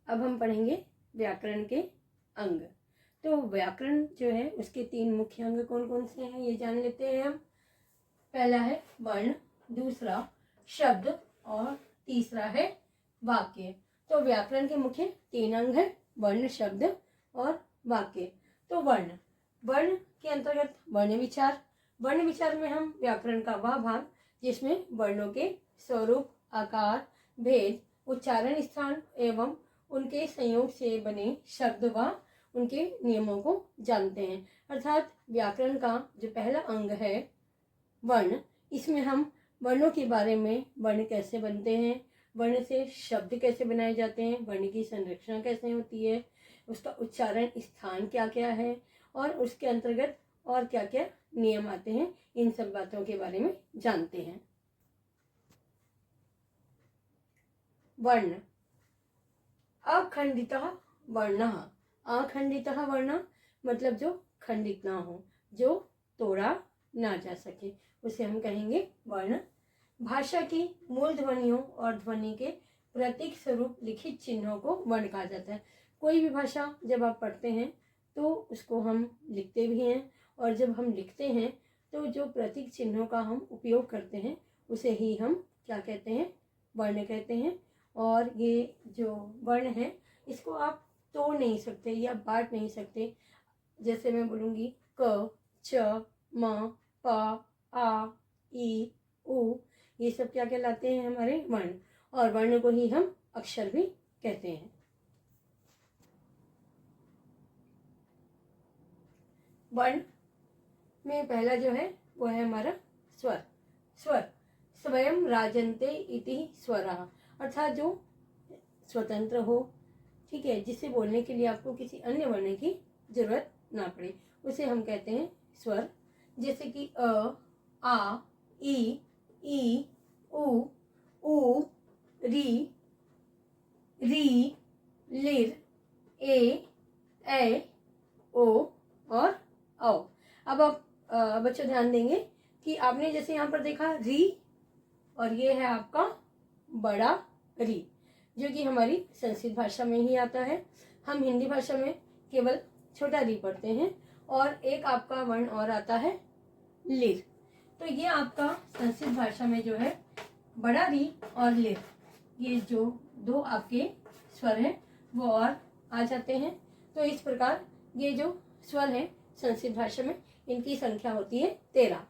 अब हम पढ़ेंगे व्याकरण के अंग। तो व्याकरण जो है उसके 3 मुख्य अंग कौन कौन से हैं ये जान लेते हैं हम। पहला है वर्ण, दूसरा शब्द और तीसरा है वाक्य। तो व्याकरण के मुख्य 3 अंग हैं, वर्ण, शब्द और वाक्य। तो वर्ण, वर्ण के अंतर्गत वर्ण विचार। वर्ण विचार में हम व्याकरण का वह भाग जिसमें वर्णों के स्वरूप, आकार, भेद, उच्चारण स्थान एवं उनके संयोग से बने शब्द व उनके नियमों को जानते हैं। अर्थात व्याकरण का जो पहला अंग है वर्ण, इसमें हम वर्णों के बारे में, वर्ण कैसे बनते हैं, वर्ण से शब्द कैसे बनाए जाते हैं, वर्ण की संरचना कैसे होती है, उसका उच्चारण स्थान क्या क्या है और उसके अंतर्गत और क्या क्या नियम आते हैं, इन सब बातों के बारे में जानते हैं। वर्ण, अखंडितः वर्णः। अखंडितः वर्ण मतलब जो खंडित ना हो, जो तोड़ा ना जा सके, उसे हम कहेंगे वर्ण। भाषा की मूल ध्वनियों और ध्वनि के प्रतीक स्वरूप लिखित चिन्हों को वर्ण कहा जाता है। कोई भी भाषा जब आप पढ़ते हैं तो उसको हम लिखते भी हैं, और जब हम लिखते हैं तो जो प्रतीक चिन्हों का हम उपयोग करते हैं उसे ही हम क्या कहते हैं, वर्ण कहते हैं। और ये जो वर्ण है इसको आप तोड़ नहीं सकते या बांट नहीं सकते। जैसे मैं बोलूँगी क, च, म, प, आ, ई, उ, ये सब क्या कहलाते हैं, हमारे वर्ण। और वर्ण को ही हम अक्षर भी कहते हैं। वर्ण में पहला जो है वो है हमारा स्वर। स्वर, स्वयं राजन्ते इति स्वरः, अर्थात जो स्वतंत्र हो, ठीक है, जिसे बोलने के लिए आपको किसी अन्य वर्ण की जरूरत ना पड़े, उसे हम कहते हैं स्वर। जैसे कि अ, आ, ई, उ, री, लिर, ए, ओ और औ। अब आप बच्चों ध्यान देंगे कि आपने जैसे यहाँ पर देखा री, और ये है आपका बड़ा री, जो कि हमारी संस्कृत भाषा में ही आता है। हम हिंदी भाषा में केवल छोटा री पढ़ते हैं। और एक आपका वर्ण और आता है लिर। तो ये आपका संस्कृत भाषा में जो है बड़ा री और लिर, ये जो 2 आपके स्वर हैं वो और आ जाते हैं। तो इस प्रकार ये जो स्वर है संस्कृत भाषा में, इनकी संख्या होती है 13।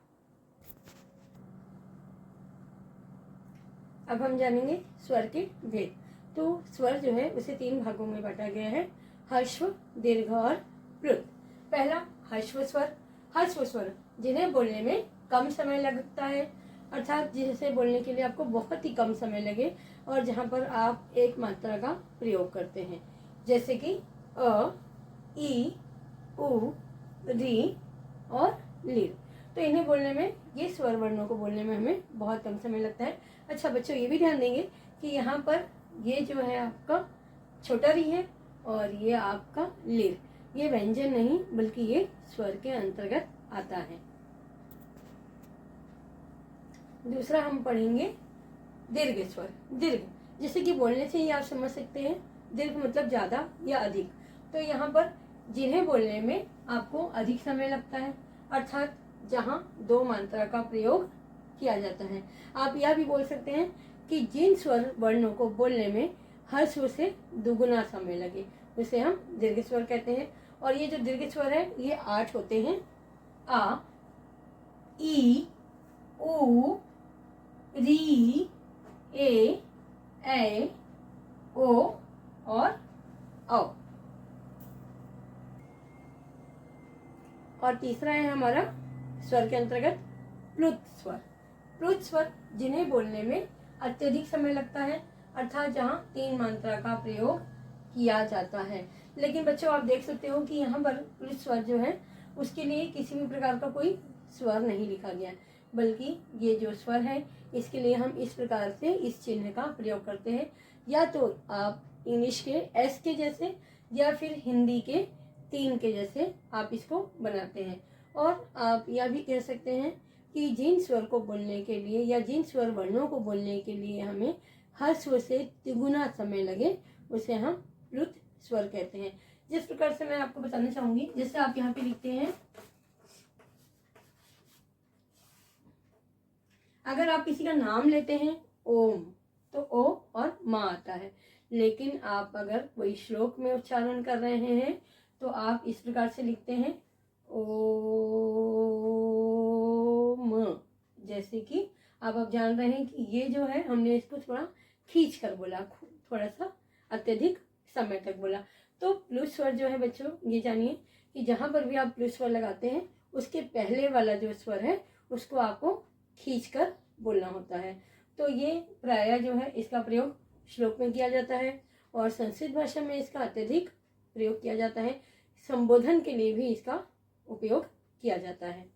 अब हम जानेंगे स्वर के भेद। तो स्वर जो है उसे 3 भागों में बांटा गया है, ह्रस्व, दीर्घ और प्लुत। पहला ह्रस्व स्वर। ह्रस्व स्वर जिन्हें बोलने में कम समय लगता है, अर्थात जिसे बोलने के लिए आपको बहुत ही कम समय लगे और जहाँ पर आप एक मात्रा का प्रयोग करते हैं, जैसे कि अ, ई, उ, री और लिर। तो इन्हें बोलने में, ये स्वर वर्णों को बोलने में हमें बहुत कम समय लगता है। अच्छा बच्चों, ये भी ध्यान देंगे कि यहाँ पर ये जो है आपका छोटा री है और ये आपका लिर, ये व्यंजन नहीं बल्कि ये स्वर के अंतर्गत आता है। दूसरा हम पढ़ेंगे दीर्घ स्वर। दीर्घ, जैसे कि बोलने से ही आप समझ सकते हैं, दीर्घ मतलब ज्यादा या अधिक। तो यहाँ पर जिन्हें बोलने में आपको अधिक समय लगता है, अर्थात जहाँ 2 मात्रा का प्रयोग किया जाता है। आप यह भी बोल सकते हैं कि जिन स्वर वर्णों को बोलने में ह्रस्व से दुगुना समय लगे, उसे हम दीर्घ स्वर कहते हैं। और ये जो दीर्घ स्वर है ये 8 होते हैं, आ, ई, उ, री, ए, ओ और औ। और तीसरा है हमारा स्वर के अंतर्गत प्लुत स्वर। प्लुत स्वर जिन्हें बोलने में अत्यधिक समय लगता है, अर्थात जहाँ 3 मात्रा का प्रयोग किया जाता है। लेकिन बच्चों आप देख सकते हो कि यहाँ पर प्लुत स्वर जो है उसके लिए किसी भी प्रकार का कोई स्वर नहीं लिखा गया, बल्कि ये जो स्वर है इसके लिए हम इस प्रकार से इस चिन्ह का प्रयोग करते हैं। या तो आप इंग्लिश के एस के जैसे या फिर हिंदी के 3 के जैसे आप इसको बनाते हैं। और आप यह भी कह सकते हैं कि जिन स्वर को बोलने के लिए या जिन स्वर वर्णों को बोलने के लिए हमें ह्रस्व से तिगुना समय लगे, उसे हम प्लुत स्वर कहते हैं। जिस प्रकार से मैं आपको बताना चाहूंगी, जैसे आप यहाँ पे लिखते हैं, अगर आप किसी का नाम लेते हैं ओम, तो ओ और माँ आता है। लेकिन आप अगर वही श्लोक में उच्चारण कर रहे हैं तो आप इस प्रकार से लिखते हैं ओम। जैसे कि अब आप जान रहे हैं कि ये जो है हमने इसको थोड़ा खींच कर बोला, थोड़ा सा अत्यधिक समय तक बोला। तो प्लुत स्वर जो है बच्चों, ये जानिए कि जहाँ पर भी आप प्लुत स्वर लगाते हैं उसके पहले वाला जो स्वर है उसको आपको खींच कर बोलना होता है। तो ये प्रायः जो है इसका प्रयोग श्लोक में किया जाता है और संस्कृत भाषा में इसका अत्यधिक प्रयोग किया जाता है। संबोधन के लिए भी इसका उपयोग किया जाता है।